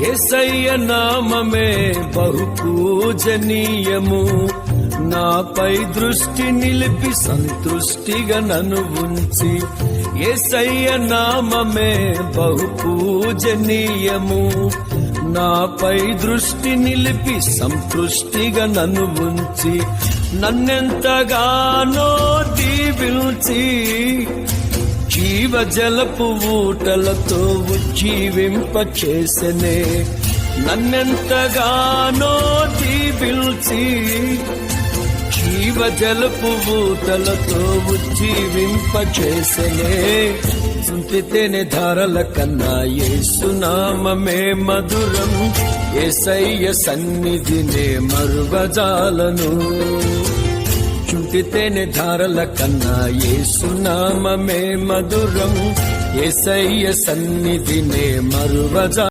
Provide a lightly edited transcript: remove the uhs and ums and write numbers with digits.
యేసయ్య నామమే బహు పూజనీయము. నాపై దృష్టి నిలిపి సంతృష్టిగా నన్ను ఉంచి, యేసయ్య నామమే బహు పూజనీయము. నాపై దృష్టి నిలిపి సంతృష్టిగా నన్ను ఉంచి, నన్నెంతగానో దీవించి జీవజలపు ఊటలతో ఉజ్జీవింపచేసెనే. నన్నెంతగానో దీవించి జీవజలపు ఊటలతో ఉజ్జీవింపచేసెనే. చుంటితేనే ధారల కన్నా యేసునామమే మధురం. యేసయ్య సన్నిధినే మరువజాలను. చుంటితేనే ధారల కన్నా యేసునామమే మధురం. యేసయ్య సన్నిధినే మరువజాలను.